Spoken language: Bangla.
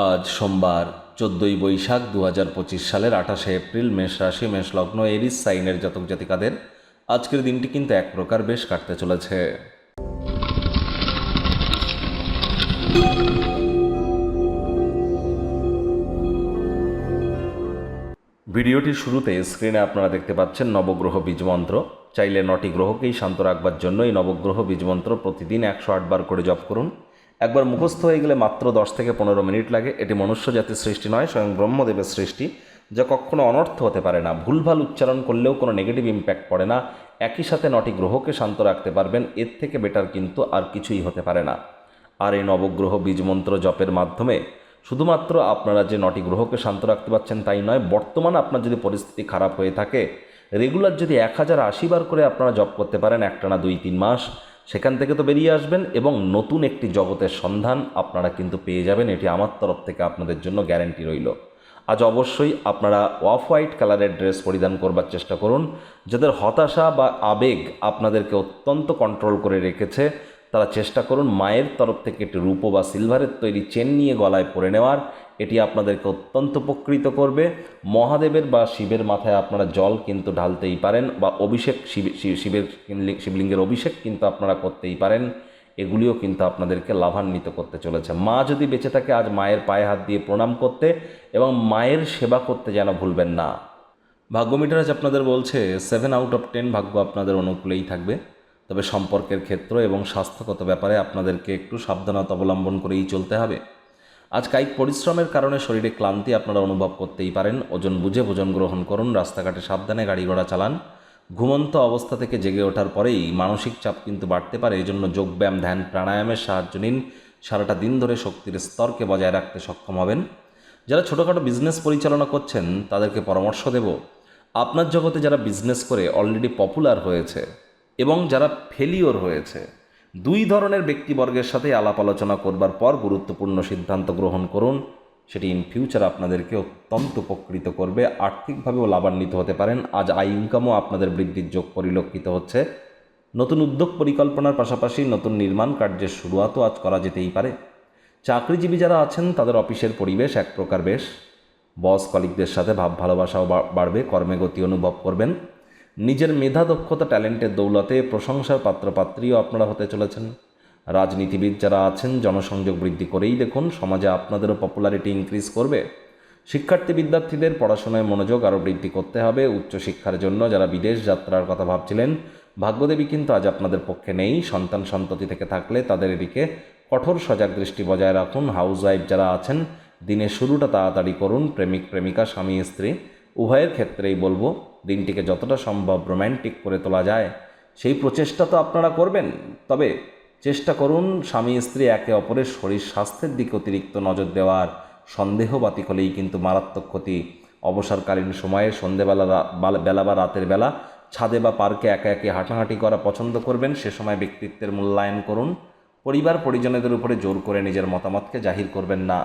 আজ সোমবার 14ই বৈশাখ 2025 সালের 28শে এপ্রিল। মেষ রাশি, মেষ লগ্ন, এরিস সাইনের জাতক জাতিকাদের আজকের দিনটি কিন্তু এক প্রকার বেশ কাটতে চলেছে। ভিডিওটির শুরুতে স্ক্রিনে আপনারা দেখতে পাচ্ছেন নবগ্রহ বীজমন্ত্র। চাইলে 9টি গ্রহকেই শান্ত রাখবার জন্য এই নবগ্রহ বীজমন্ত্র প্রতিদিন 108 বার করে জপ করুন। একবার মুখস্থ হয়ে গেলে মাত্র 10 থেকে 15 মিনিট লাগে। এটি মনুষ্য জাতির সৃষ্টি নয়, স্বয়ং ব্রহ্মদেবের সৃষ্টি, যা কখনো অনর্থ হতে পারে না। ভুলভাল উচ্চারণ করলেও কোনো নেগেটিভ ইম্প্যাক্ট পড়ে না। একই সাথে 9টি গ্রহকে শান্ত রাখতে পারবেন, এর থেকে বেটার কিন্তু আর কিছুই হতে পারে না। আর এই নবগ্রহ বীজমন্ত্র জপের মাধ্যমে শুধুমাত্র আপনারা যে 9টি গ্রহকে শান্ত রাখতে পারছেন তাই নয়, বর্তমান আপনার যদি পরিস্থিতি খারাপ হয়ে থাকে, রেগুলার যদি 1080 বার করে আপনারা জপ করতে পারেন একটানা 2-3 মাস, সেখান থেকে তো বেরিয়ে আসবেন এবং নতুন একটি জগতের সন্ধান আপনারা কিন্তু পেয়ে যাবেন। এটি আমার তরফ থেকে আপনাদের জন্য গ্যারান্টি রইল। আজ অবশ্যই আপনারা অফ হোয়াইট কালারের ড্রেস পরিধান করবার চেষ্টা করুন। যাদের হতাশা বা আবেগ আপনাদেরকে অত্যন্ত কন্ট্রোল করে রেখেছে, তারা চেষ্টা করুন মায়ের তরফ থেকে একটি রূপো বা সিলভারের তৈরি চেন নিয়ে গলায় পরে নেওয়ার। এটি আপনাদেরকে অত্যন্ত উপকৃত করবে। মহাদেবের বা শিবের মাথায় আপনারা জল কিন্তু ঢালতেই পারেন, বা অভিষেক শিবলিঙ্গের অভিষেক কিন্তু আপনারা করতেই পারেন। এগুলিও কিন্তু আপনাদেরকে লাভান্বিত করতে চলেছে। মা যদি বেঁচে থাকে, আজ মায়ের পায়ে হাত দিয়ে প্রণাম করতে এবং মায়ের সেবা করতে যেন ভুলবেন না। ভাগ্য মিটার আজ আপনাদের বলছে 7 আউট অফ 10 ভাগ্য আপনাদের অনুকূলেই থাকবে। তবে সম্পর্কের ক্ষেত্র এবং স্বাস্থ্যগত ব্যাপারে আপনাদেরকে একটু সাবধানতা অবলম্বন করেই চলতে হবে। আজ কায়িক পরিশ্রমের কারণে শরীরে ক্লান্তি আপনারা অনুভব করতেই পারেন। ওজন বুঝে ভোজন গ্রহণ করুন। রাস্তাঘাটে সাবধানে গাড়ি ঘোড়া চালান। ঘুমন্ত অবস্থা থেকে জেগে ওঠার পরেই মানসিক চাপ কিন্তু বাড়তে পারে। এই জন্য যোগব্যায়াম, ধ্যান, প্রাণায়ামের সাহায্য নিন। সারাটা দিন ধরে শক্তির স্তরকে বজায় রাখতে সক্ষম হবেন। যারা ছোটোখাটো বিজনেস পরিচালনা করছেন তাদেরকে পরামর্শ দেব, আপনার জগতে যারা বিজনেস করে অলরেডি পপুলার হয়েছে এবং যারা ফেলিওর হয়েছে, দুই ধরনের ব্যক্তিবর্গের সাথে আলাপ আলোচনা করবার পর গুরুত্বপূর্ণ সিদ্ধান্ত গ্রহণ করুন। সেটি ইন ফিউচার আপনাদেরকে অত্যন্ত উপকৃত করবে। আর্থিকভাবেও লাভান্বিত হতে পারেন। আজ আয় ইনকামও আপনাদের বৃদ্ধির যোগ পরিলক্ষিত হচ্ছে। নতুন উদ্যোগ পরিকল্পনার পাশাপাশি নতুন নির্মাণ কার্যের শুরুয়াতও আজ করা যেতেই পারে। চাকরিজীবী যারা আছেন তাদের অফিসের পরিবেশ এক প্রকার বেশ। বস কলিগদের সাথে ভাব ভালোবাসাও বাড়বে। কর্মে গতি অনুভব করবেন। নিজের মেধা, দক্ষতা, ট্যালেন্টের দৌলতে প্রশংসার পাত্রপাত্রীও আপনারা হতে চলেছেন। রাজনীতিবিদ যারা আছেন জনসংযোগ বৃদ্ধি করেই দেখুন, সমাজে আপনাদেরও পপুলারিটি ইনক্রিজ করবে। শিক্ষার্থী বিদ্যার্থীদের পড়াশোনায় মনোযোগ আরও বৃদ্ধি করতে হবে। উচ্চশিক্ষার জন্য যারা বিদেশ যাত্রার কথা ভাবছিলেন, ভাগ্যদেবী কিন্তু আজ আপনাদের পক্ষে নেই। সন্তান সন্ততি থেকে থাকলে তাদের এদিকে কঠোর সজাগ দৃষ্টি বজায় রাখুন। হাউসওয়াইফ যারা আছেন, দিনের শুরুটা তাড়াতাড়ি করুন। প্রেমিক প্রেমিকা, স্বামী স্ত্রী উভয়ের ক্ষেত্রেই বলবো, দিনটিকে যতটা সম্ভব রোম্যান্টিক করে তোলা যায় সেই প্রচেষ্টা তো আপনারা করবেন। তবে চেষ্টা করুন স্বামী স্ত্রী একে অপরের শরীর স্বাস্থ্যের দিকে অতিরিক্ত নজর দেওয়ার। সন্দেহবাতিক হলেই কিন্তু মারাত্মক ক্ষতি। অবসরকালীন সময়ে সন্ধেবেলা বেলা বা রাতের বেলা ছাদে বা পার্কে একা একে হাঁটাহাঁটি করা পছন্দ করবেন। সে সময় ব্যক্তিত্বের মূল্যায়ন করুন। পরিবার পরিজনদের উপরে জোর করে নিজের মতামতকে জাহির করবেন না।